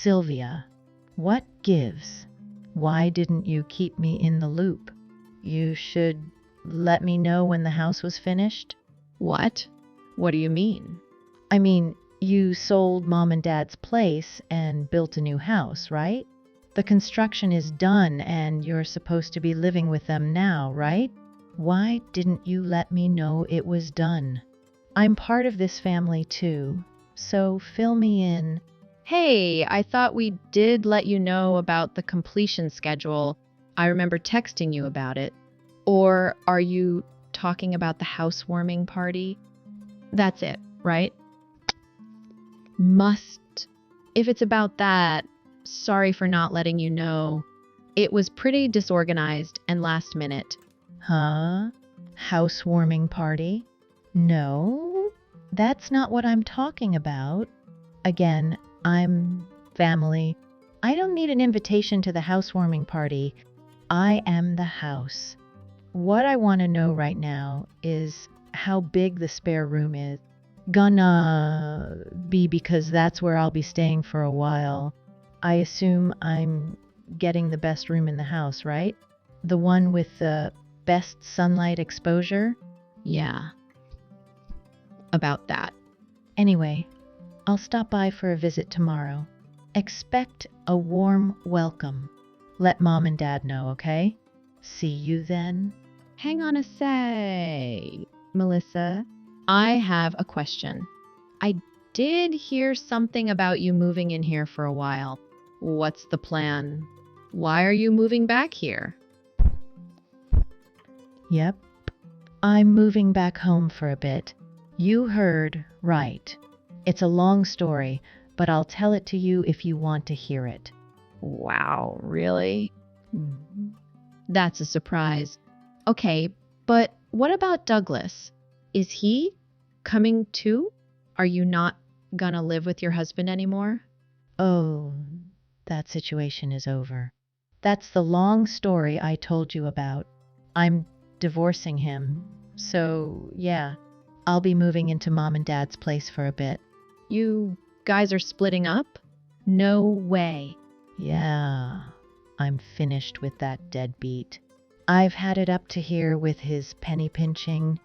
Sylvia, what gives? Why didn't you keep me in the loop? You should let me know when the house was finished. What? What do you mean? I mean, you sold Mom and Dad's place and built a new house, right? The construction is done and you're supposed to be living with them now, right? Why didn't you let me know it was done? I'm part of this family too, so fill me in. Hey, I thought we did let you know about the completion schedule. I remember texting you about it. Or are you talking about the housewarming party? That's it, right? Must. If it's about that, sorry for not letting you know. It was pretty disorganized and last minute. Huh? Housewarming party? No, that's not what I'm talking about. Again, I'm family. I don't need an invitation to the housewarming party. I am the house. What I want to know right now is how big the spare room is. Gonna be because that's where I'll be staying for a while. I assume I'm getting the best room in the house, right? The one with the best sunlight exposure? Yeah. About that. Anyway, I'll stop by for a visit tomorrow. Expect a warm welcome. Let Mom and Dad know, okay? See you then. Hang on a sec, Melissa. I have a question. I did hear something about you moving in here for a while. What's the plan? Why are you moving back here? Yep. I'm moving back home for a bit. You heard right. It's a long story, but I'll tell it to you if you want to hear it. Wow, really? That's a surprise. Okay, but what about Douglas? Is he coming too? Are you not gonna live with your husband anymore? Oh, that situation is over. That's the long story I told you about. I'm divorcing him. So, yeah, I'll be moving into Mom and Dad's place for a bit. You guys are splitting up? No way. Yeah, I'm finished with that deadbeat. I've had it up to here with his penny pinching.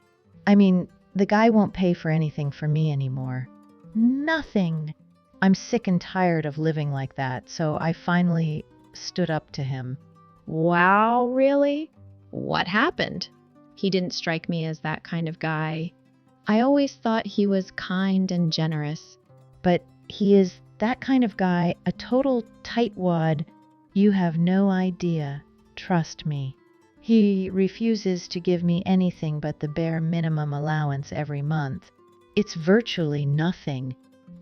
I mean, the guy won't pay for anything for me anymore. Nothing. I'm sick and tired of living like that, so I finally stood up to him. Wow, really? What happened? He didn't strike me as that kind of guy. I always thought he was kind and generous. But he is that kind of guy, a total tightwad. You have no idea. Trust me. He refuses to give me anything but the bare minimum allowance every month. It's virtually nothing.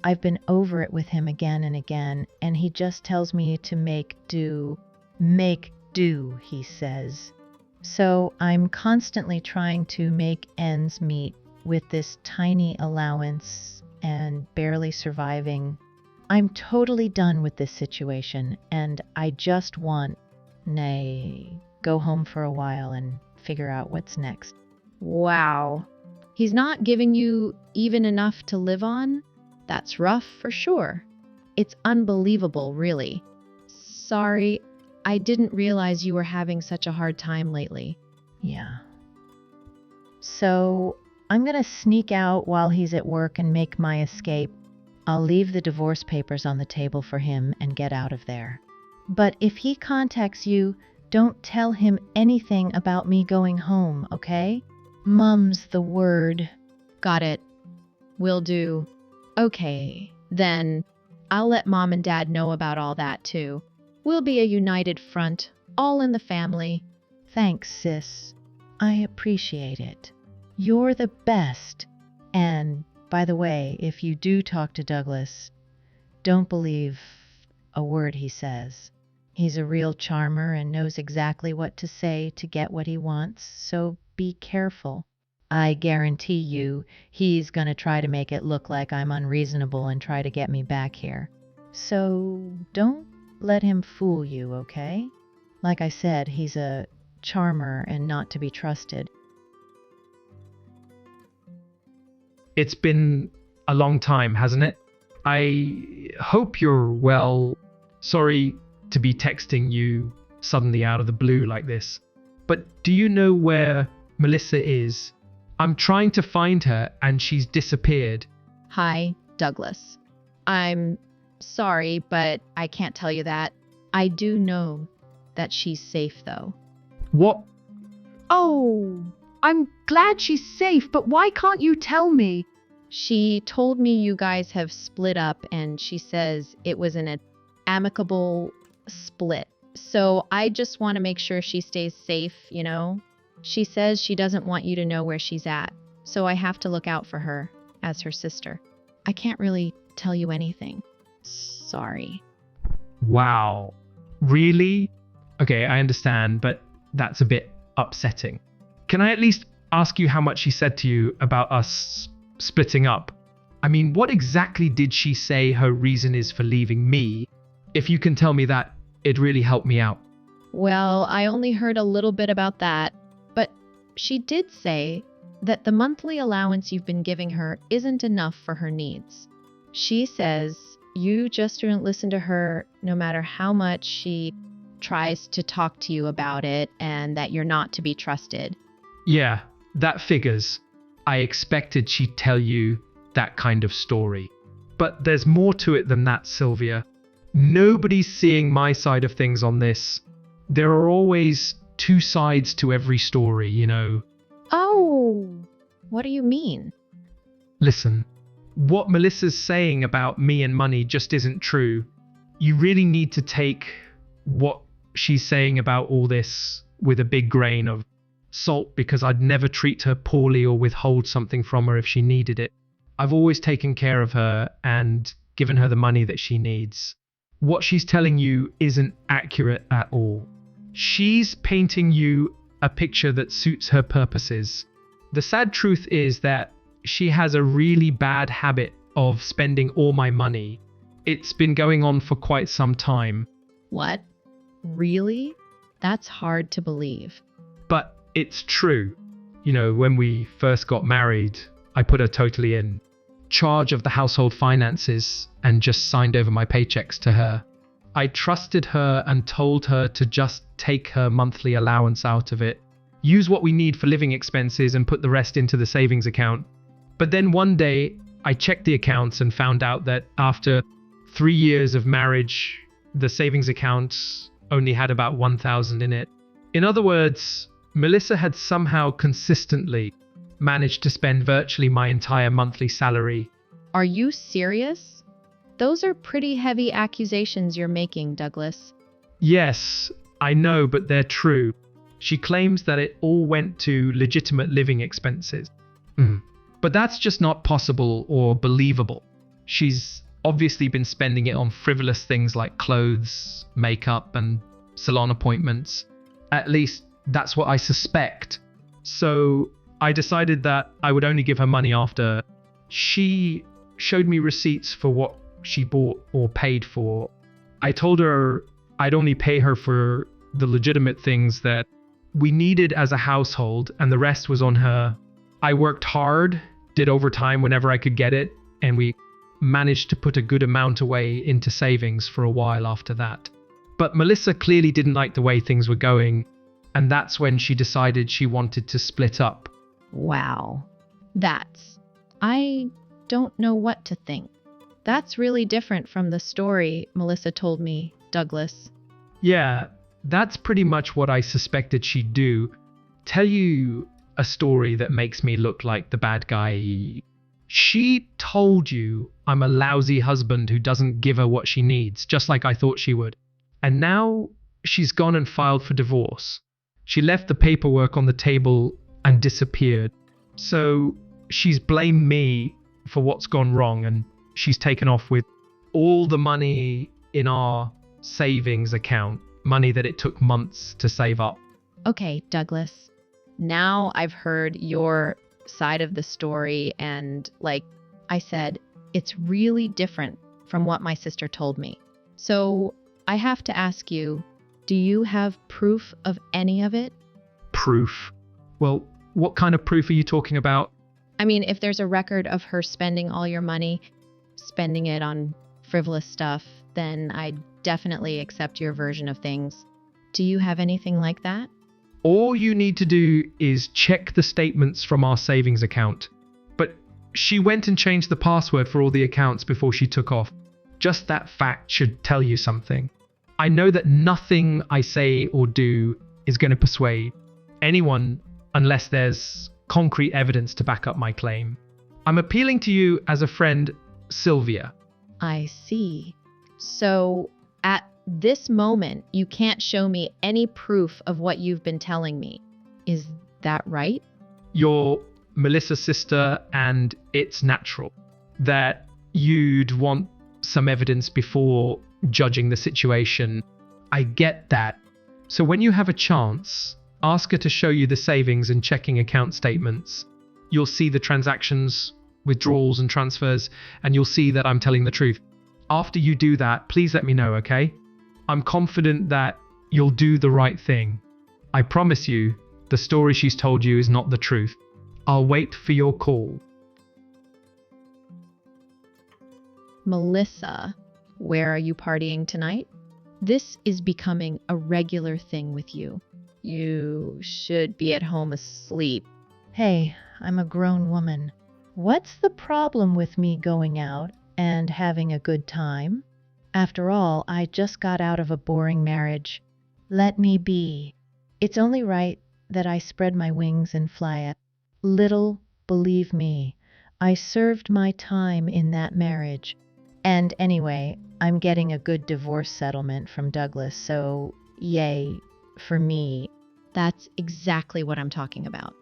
I've been over it with him again and again, and he just tells me to make do. Make do, he says. So I'm constantly trying to make ends meet with this tiny allowance and barely surviving. I'm totally done with this situation, and I just want, go home for a while and figure out what's next. Wow. He's not giving you even enough to live on? That's rough for sure. It's unbelievable, really. Sorry, I didn't realize you were having such a hard time lately. Yeah. So I'm going to sneak out while he's at work and make my escape. I'll leave the divorce papers on the table for him and get out of there. But if he contacts you, don't tell him anything about me going home, okay? Mum's the word. Got it. Will do. Okay, then I'll let Mom and Dad know about all that too. We'll be a united front, all in the family. Thanks, sis. I appreciate it. You're the best. And, by the way, if you do talk to Douglas, don't believe a word he says. He's a real charmer and knows exactly what to say to get what he wants, so be careful. I guarantee you he's going to try to make it look like I'm unreasonable and try to get me back here. So don't let him fool you, okay? Like I said, he's a charmer and not to be trusted. It's been a long time, hasn't it? I hope you're well. Sorry to be texting you suddenly out of the blue like this, but do you know where Melissa is? I'm trying to find her and she's disappeared. Hi, Douglas. I'm sorry, but I can't tell you that. I do know that she's safe, though. What? Oh, I'm glad she's safe, but why can't you tell me? She told me you guys have split up, and she says it was an amicable split. So I just want to make sure she stays safe, you know? She says she doesn't want you to know where she's at, so I have to look out for her as her sister. I can't really tell you anything. Sorry. Wow. Really? Okay, I understand, but that's a bit upsetting. Can I at least ask you how much she said to you about us splitting up? I mean, what exactly did she say her reason is for leaving me? If you can tell me that, it'd really help me out. Well, I only heard a little bit about that, but she did say that the monthly allowance you've been giving her isn't enough for her needs. She says you just don't listen to her no matter how much she tries to talk to you about it, and that you're not to be trusted. Yeah, that figures. I expected she'd tell you that kind of story. But there's more to it than that, Sylvia. Nobody's seeing my side of things on this. There are always two sides to every story, you know. Oh, what do you mean? Listen, what Melissa's saying about me and money just isn't true. You really need to take what she's saying about all this with a big grain of salt, because I'd never treat her poorly or withhold something from her if she needed it. I've always taken care of her and given her the money that she needs. What she's telling you isn't accurate at all. She's painting you a picture that suits her purposes. The sad truth is that she has a really bad habit of spending all my money. It's been going on for quite some time. What? Really? That's hard to believe. But it's true. You know, when we first got married, I put her totally in charge of the household finances and just signed over my paychecks to her. I trusted her and told her to just take her monthly allowance out of it, use what we need for living expenses and put the rest into the savings account. But then one day I checked the accounts and found out that after 3 years of marriage, the savings account only had about 1,000 in it. In other words, Melissa had somehow consistently managed to spend virtually my entire monthly salary. Are you serious? Those are pretty heavy accusations you're making, Douglas. Yes, I know, but they're true. She claims that it all went to legitimate living expenses. But that's just not possible or believable. She's obviously been spending it on frivolous things like clothes, makeup, and salon appointments. At least that's what I suspect. So I decided that I would only give her money after she showed me receipts for what she bought or paid for. I told her I'd only pay her for the legitimate things that we needed as a household, and the rest was on her. I worked hard, did overtime whenever I could get it, and we managed to put a good amount away into savings for a while after that. But Melissa clearly didn't like the way things were going, and that's when she decided she wanted to split up. Wow. I don't know what to think. That's really different from the story Melissa told me, Douglas. Yeah, that's pretty much what I suspected she'd do. Tell you a story that makes me look like the bad guy. She told you I'm a lousy husband who doesn't give her what she needs, just like I thought she would. And now she's gone and filed for divorce. She left the paperwork on the table and disappeared. So she's blamed me for what's gone wrong, and she's taken off with all the money in our savings account, money that it took months to save up. Okay, Douglas. Now I've heard your side of the story, and like I said, it's really different from what my sister told me. So I have to ask you, do you have proof of any of it? Proof? Well, what kind of proof are you talking about? I mean, if there's a record of her spending all your money, spending it on frivolous stuff, then I'd definitely accept your version of things. Do you have anything like that? All you need to do is check the statements from our savings account. But she went and changed the password for all the accounts before she took off. Just that fact should tell you something. I know that nothing I say or do is going to persuade anyone unless there's concrete evidence to back up my claim. I'm appealing to you as a friend, Sylvia. I see. So, at this moment, you can't show me any proof of what you've been telling me. Is that right? You're Melissa's sister, and it's natural that you'd want some evidence before judging the situation. I get that. So when you have a chance, ask her to show you the savings and checking account statements. You'll see the transactions, withdrawals and transfers, and you'll see that I'm telling the truth. After you do that, please let me know, okay? I'm confident that you'll do the right thing. I promise you, the story she's told you is not the truth. I'll wait for your call. Melissa, where are you partying tonight? This is becoming a regular thing with you. You should be at home asleep. Hey, I'm a grown woman. What's the problem with me going out and having a good time? After all, I just got out of a boring marriage. Let me be. It's only right that I spread my wings and fly up. Little, believe me, I served my time in that marriage. And anyway, I'm getting a good divorce settlement from Douglas, so yay for me. That's exactly what I'm talking about.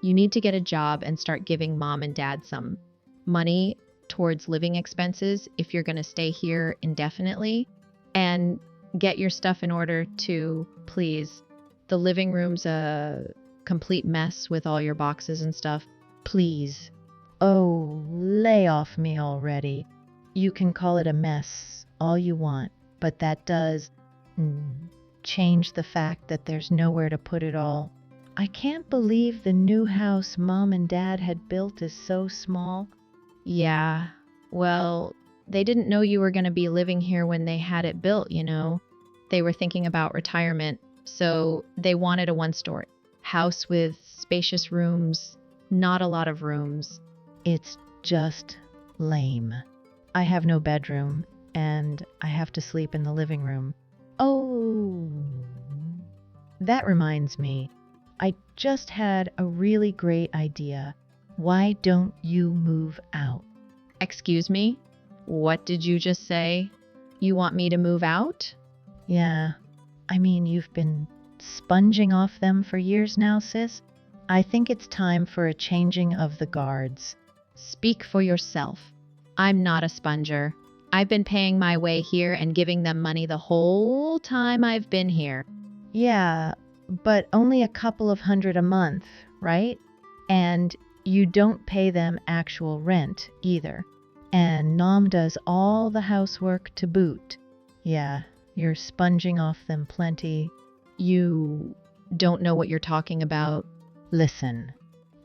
You need to get a job and start giving mom and dad some money towards living expenses if you're going to stay here indefinitely, and get your stuff in order too, please. The living room's a complete mess with all your boxes and stuff. Please. Oh, lay off me already. You can call it a mess all you want, but that does change the fact that there's nowhere to put it all. I can't believe the new house Mom and Dad had built is so small. Yeah, well, they didn't know you were going to be living here when they had it built, you know. They were thinking about retirement, so they wanted a one-story house with spacious rooms, not a lot of rooms. It's just lame. I have no bedroom, and I have to sleep in the living room. Oh, that reminds me. I just had a really great idea. Why don't you move out? Excuse me? What did you just say? You want me to move out? Yeah, I mean, you've been sponging off them for years now, sis. I think it's time for a changing of the guards. Speak for yourself. I'm not a sponger. I've been paying my way here and giving them money the whole time I've been here. Yeah, but only a couple of $100 a month, right? And you don't pay them actual rent either. And Nom does all the housework to boot. Yeah, you're sponging off them plenty. You don't know what you're talking about. Listen,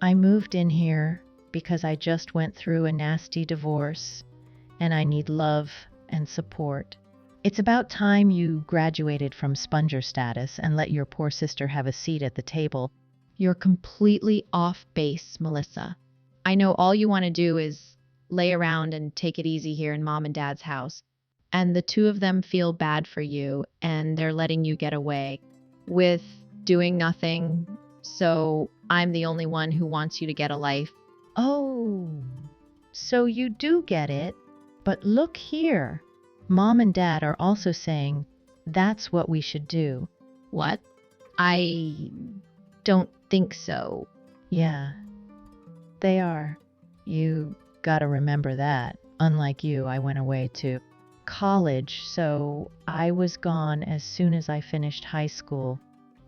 I moved in here because I just went through a nasty divorce and I need love and support. It's about time you graduated from sponger status and let your poor sister have a seat at the table. You're completely off base, Melissa. I know all you want to do is lay around and take it easy here in Mom and Dad's house. And the two of them feel bad for you, and they're letting you get away with doing nothing. So I'm the only one who wants you to get a life. Oh, so you do get it. But look here. Mom and Dad are also saying that's what we should do. What? I don't think so. Yeah, they are. You gotta remember that. Unlike you, I went away to college, so I was gone as soon as I finished high school.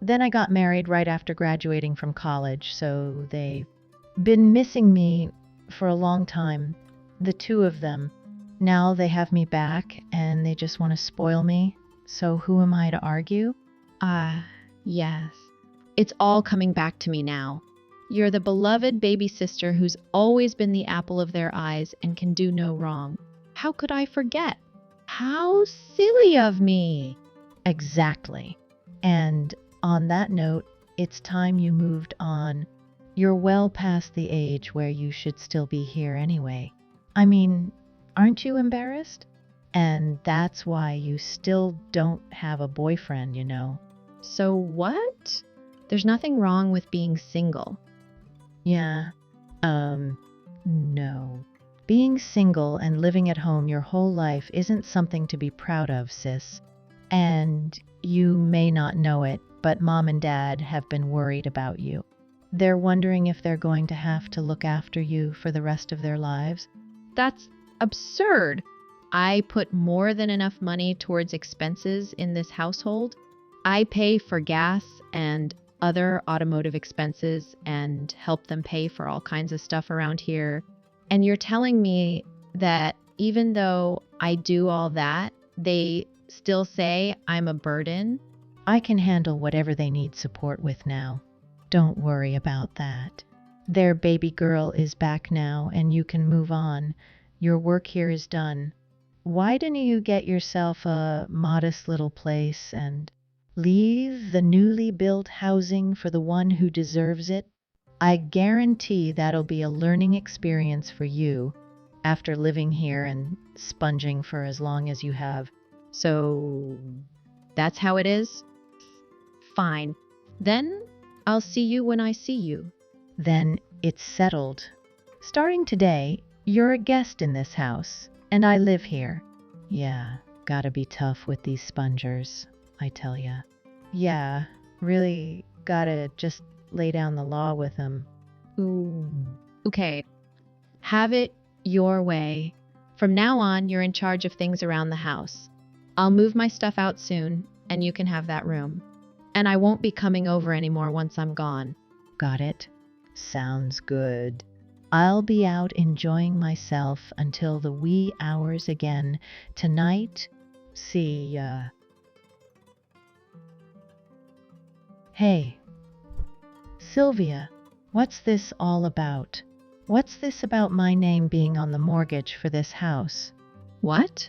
Then I got married right after graduating from college, so they've been missing me for a long time, the two of them. Now they have me back, and they just want to spoil me. So who am I to argue? Yes. It's all coming back to me now. You're the beloved baby sister who's always been the apple of their eyes and can do no wrong. How could I forget? How silly of me. Exactly. And on that note, it's time you moved on. You're well past the age where you should still be here anyway. I mean, aren't you embarrassed? And that's why you still don't have a boyfriend, you know. So what? There's nothing wrong with being single. Yeah. No. Being single and living at home your whole life isn't something to be proud of, sis. And you may not know it, but mom and dad have been worried about you. They're wondering if they're going to have to look after you for the rest of their lives. That's absurd. I put more than enough money towards expenses in this household. I pay for gas and other automotive expenses and help them pay for all kinds of stuff around here. And you're telling me that even though I do all that, they still say I'm a burden? I can handle whatever they need support with now. Don't worry about that. Their baby girl is back now and you can move on. Your work here is done. Why didn't you get yourself a modest little place and leave the newly built housing for the one who deserves it? I guarantee that'll be a learning experience for you after living here and sponging for as long as you have. So that's how it is? Fine. Then I'll see you when I see you. Then it's settled. Starting today, you're a guest in this house, and I live here. Yeah, gotta be tough with these spongers, I tell ya. Yeah, really gotta just lay down the law with them. Ooh. Okay. Have it your way. From now on, you're in charge of things around the house. I'll move my stuff out soon, and you can have that room. And I won't be coming over anymore once I'm gone. Got it? Sounds good. I'll be out enjoying myself until the wee hours again tonight. See ya. Hey, Sylvia, what's this all about? What's this about my name being on the mortgage for this house? What?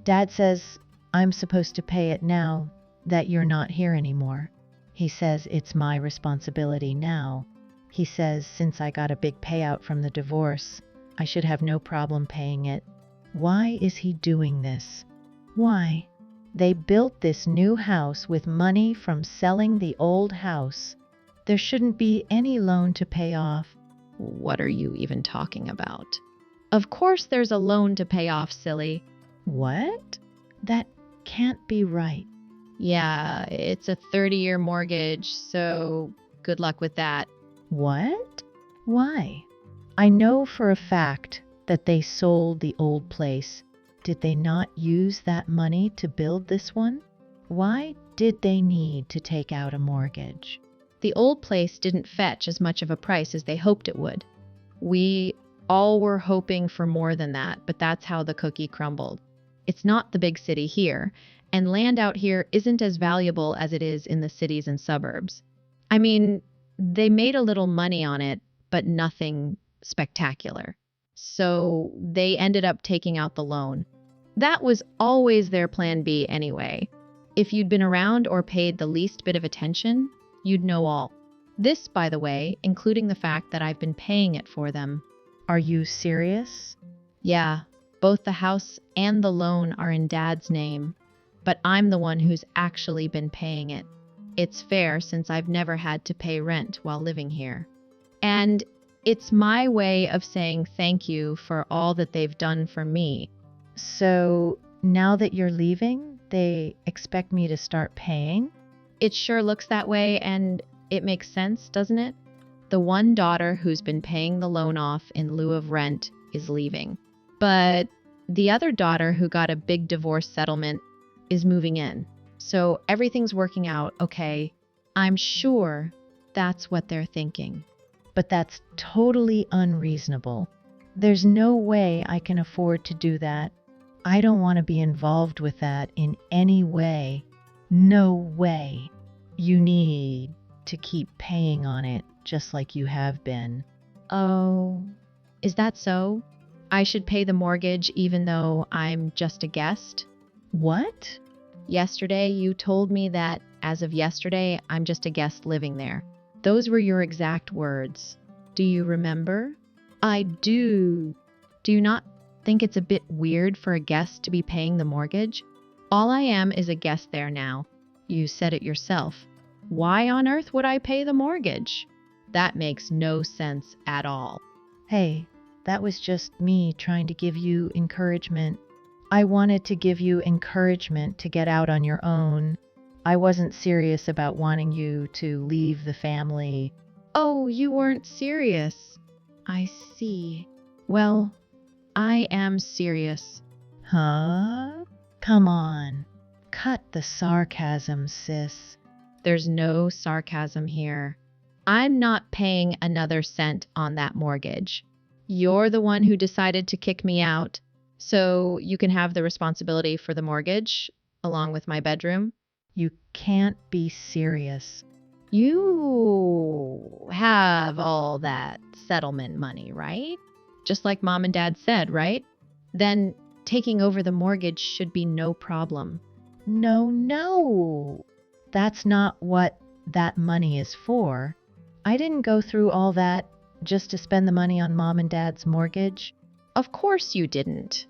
Dad says I'm supposed to pay it now that you're not here anymore. He says it's my responsibility now. He says since I got a big payout from the divorce, I should have no problem paying it. Why is he doing this? Why? They built this new house with money from selling the old house. There shouldn't be any loan to pay off. What are you even talking about? Of course there's a loan to pay off, silly. What? That can't be right. Yeah, it's a 30-year mortgage, so good luck with that. What? Why? I know for a fact that they sold the old place. Did they not use that money to build this one? Why did they need to take out a mortgage? The old place didn't fetch as much of a price as they hoped it would. We all were hoping for more than that, but that's how the cookie crumbled. It's not the big city here, and land out here isn't as valuable as it is in the cities and suburbs. I mean, they made a little money on it, but nothing spectacular. So they ended up taking out the loan. That was always their plan B anyway. If you'd been around or paid the least bit of attention, you'd know all. This, by the way, including the fact that I've been paying it for them. Are you serious? Yeah, both the house and the loan are in Dad's name, but I'm the one who's actually been paying it. It's fair since I've never had to pay rent while living here. And it's my way of saying thank you for all that they've done for me. So now that you're leaving, they expect me to start paying? It sure looks that way, and it makes sense, doesn't it? The one daughter who's been paying the loan off in lieu of rent is leaving. But the other daughter who got a big divorce settlement is moving in. So everything's working out okay. I'm sure that's what they're thinking. But that's totally unreasonable. There's no way I can afford to do that. I don't want to be involved with that in any way. No way. You need to keep paying on it just like you have been. Oh, is that so? I should pay the mortgage even though I'm just a guest? What? Yesterday, you told me that, as of yesterday, I'm just a guest living there. Those were your exact words. Do you remember? I do. Do you not think it's a bit weird for a guest to be paying the mortgage? All I am is a guest there now. You said it yourself. Why on earth would I pay the mortgage? That makes no sense at all. Hey, that was just me trying to give you encouragement. I wanted to give you encouragement to get out on your own. I wasn't serious about wanting you to leave the family. Oh, you weren't serious. I see. Well, I am serious. Huh? Come on. Cut the sarcasm, sis. There's no sarcasm here. I'm not paying another cent on that mortgage. You're the one who decided to kick me out, so you can have the responsibility for the mortgage, along with my bedroom. You can't be serious. You have all that settlement money, right? Just like Mom and Dad said, right? Then taking over the mortgage should be no problem. No. That's not what that money is for. I didn't go through all that just to spend the money on Mom and Dad's mortgage. Of course you didn't.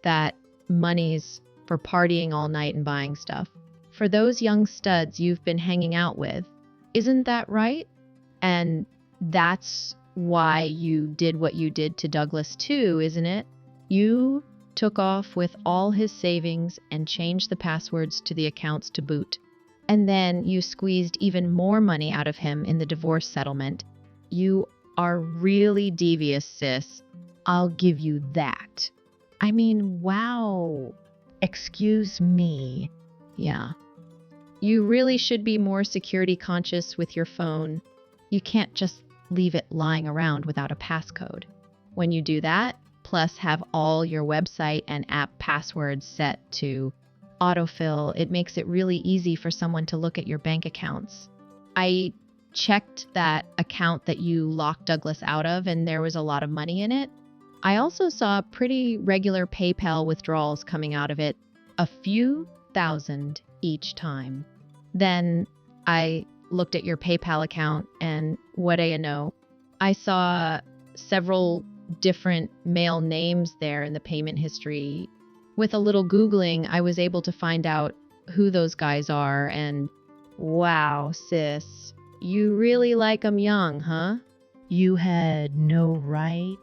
That money's for partying all night and buying stuff. For those young studs you've been hanging out with. Isn't that right? And that's why you did what you did to Douglas too, isn't it? You took off with all his savings and changed the passwords to the accounts to boot. And then you squeezed even more money out of him in the divorce settlement. You are really devious, sis. I'll give you that. I mean, wow. Excuse me. Yeah. You really should be more security conscious with your phone. You can't just leave it lying around without a passcode. When you do that, plus have all your website and app passwords set to autofill, it makes it really easy for someone to look at your bank accounts. I checked that account that you locked Douglas out of, and there was a lot of money in it. I also saw pretty regular PayPal withdrawals coming out of it, a few thousand each time. Then I looked at your PayPal account, and what do you know? I saw several different male names there in the payment history. With a little Googling, I was able to find out who those guys are, and wow, sis, you really like 'em young, huh? You had no right.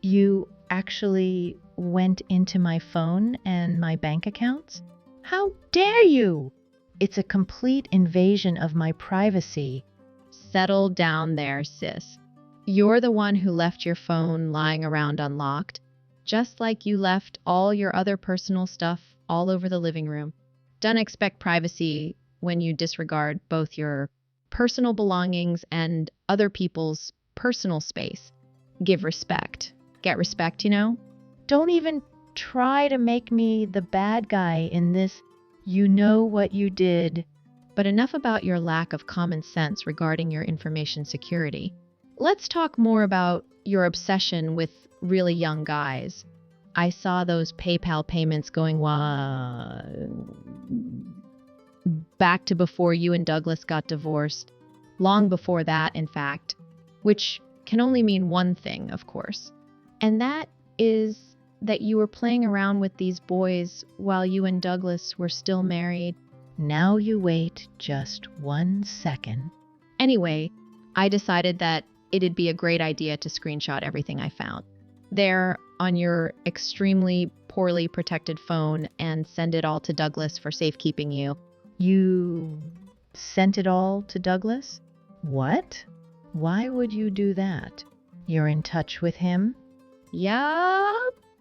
You actually went into my phone and my bank accounts? How dare you? It's a complete invasion of my privacy. Settle down there, sis. You're the one who left your phone lying around unlocked, just like you left all your other personal stuff all over the living room. Don't expect privacy when you disregard both your personal belongings and other people's personal space. Give respect. Get respect, you know? Don't even try to make me the bad guy in this. You know what you did. But enough about your lack of common sense regarding your information security. Let's talk more about your obsession with really young guys. I saw those PayPal payments going back to before you and Douglas got divorced. Long before that, in fact. Which can only mean one thing, of course. And that is that you were playing around with these boys while you and Douglas were still married. Now you wait just 1 second. Anyway, I decided that it'd be a great idea to screenshot everything I found there on your extremely poorly protected phone and send it all to Douglas for safekeeping you. You sent it all to Douglas? What? Why would you do that? You're in touch with him? Yeah,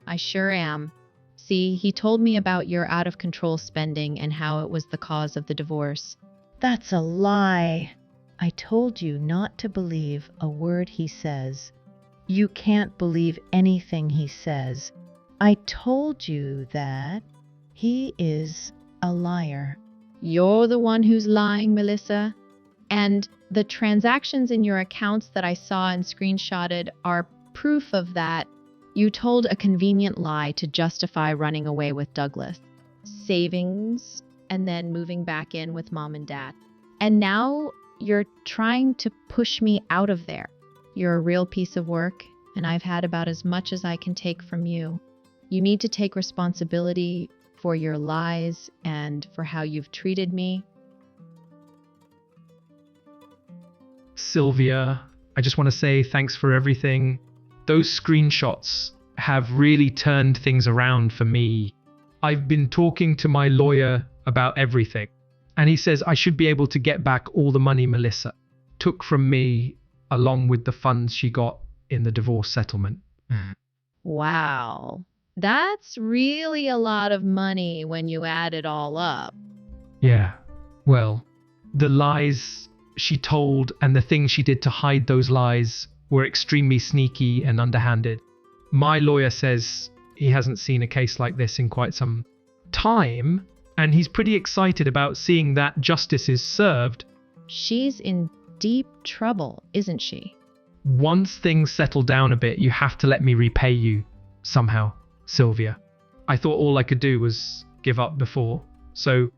I sure am. See, he told me about your out-of-control spending and how it was the cause of the divorce. That's a lie. I told you not to believe a word he says. You can't believe anything he says. I told you that he is a liar. You're the one who's lying, Melissa. And the transactions in your accounts that I saw and screenshotted are proof of that. You told a convenient lie to justify running away with Douglas. savings and then moving back in with mom and dad. And now you're trying to push me out of there. You're a real piece of work, and I've had about as much as I can take from you. You need to take responsibility for your lies and for how you've treated me. Sylvia, I just want to say thanks for everything. Those screenshots have really turned things around for me. I've been talking to my lawyer about everything, and he says I should be able to get back all the money Melissa took from me, along with the funds she got in the divorce settlement. Wow. That's really a lot of money when you add it all up. Yeah, well, the lies she told and the things she did to hide those lies were extremely sneaky and underhanded. My lawyer says he hasn't seen a case like this in quite some time, and he's pretty excited about seeing that justice is served. She's in deep trouble, isn't she? Once things settle down a bit, you have to let me repay you somehow, Sylvia. I thought all I could do was give up before, so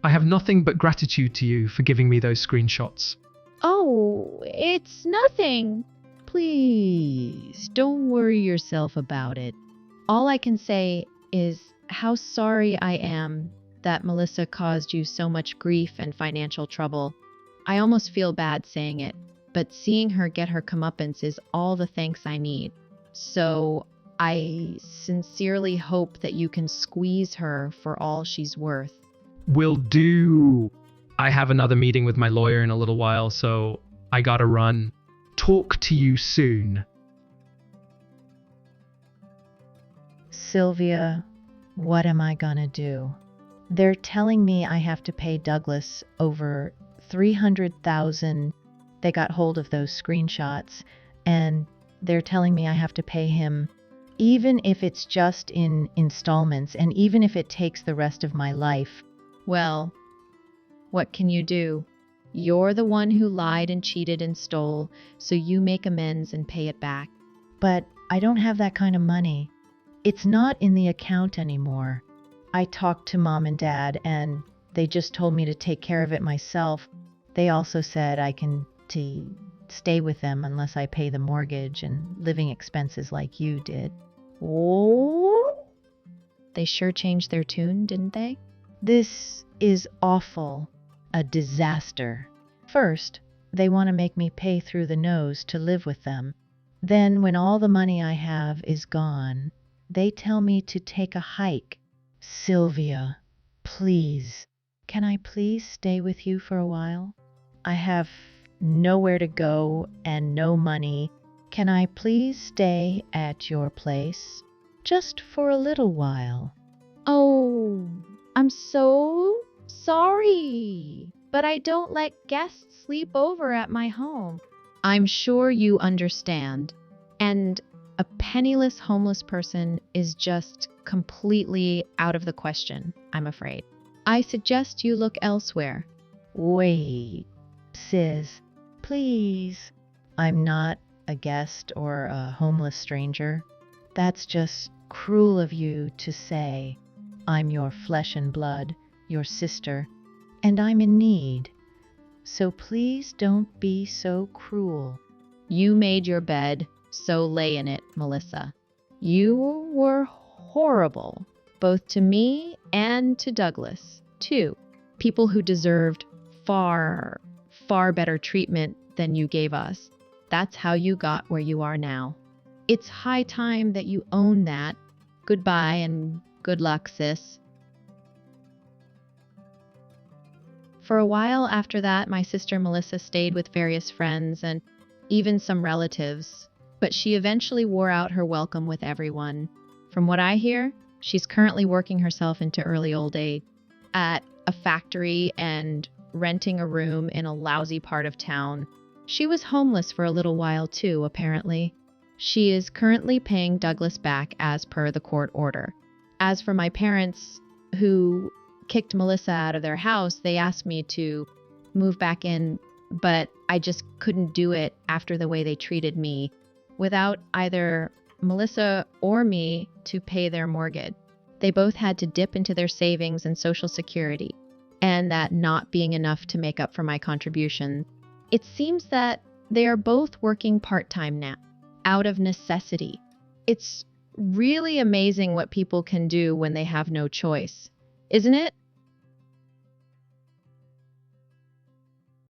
I have nothing but gratitude to you for giving me those screenshots. Oh, it's nothing. Please, don't worry yourself about it. All I can say is how sorry I am that Melissa caused you so much grief and financial trouble. I almost feel bad saying it, but seeing her get her comeuppance is all the thanks I need. So I sincerely hope that you can squeeze her for all she's worth. Will do. I have another meeting with my lawyer in a little while, so I gotta run. Talk to you soon. Sylvia, what am I gonna do? They're telling me I have to pay Douglas over $300,000. They got hold of those screenshots, and they're telling me I have to pay him, even if it's just in installments, and even if it takes the rest of my life. Well, what can you do? You're the one who lied and cheated and stole, so you make amends and pay it back. But I don't have that kind of money. It's not in the account anymore. I talked to mom and dad, and they just told me to take care of it myself. They also said I can stay with them unless I pay the mortgage and living expenses like you did. Oh, they sure changed their tune, didn't they? This is awful. A disaster. First, they want to make me pay through the nose to live with them. Then, when all the money I have is gone, they tell me to take a hike. Sylvia, please, can I please stay with you for a while? I have nowhere to go and no money. Can I please stay at your place? Just for a little while. Oh, I'm so sorry, but I don't let guests sleep over at my home. I'm sure you understand. And a penniless homeless person is just completely out of the question, I'm afraid. I suggest you look elsewhere. Wait, sis, please. I'm not a guest or a homeless stranger. That's just cruel of you to say. I'm your flesh and blood, your sister, and I'm in need. So please don't be so cruel. You made your bed, so lay in it, Melissa. You were horrible, both to me and to Douglas, too. People who deserved far, far better treatment than you gave us. That's how you got where you are now. It's high time that you own that. Goodbye and good luck, sis. For a while after that, my sister Melissa stayed with various friends and even some relatives, but she eventually wore out her welcome with everyone. From what I hear, she's currently working herself into early old age at a factory and renting a room in a lousy part of town. She was homeless for a little while too, apparently. She is currently paying Douglas back as per the court order. As for my parents, who kicked Melissa out of their house, they asked me to move back in, but I just couldn't do it after the way they treated me, without either Melissa or me to pay their mortgage. They both had to dip into their savings and Social Security, and that not being enough to make up for my contribution. It seems that they are both working part-time now, out of necessity. It's really amazing what people can do when they have no choice, isn't it?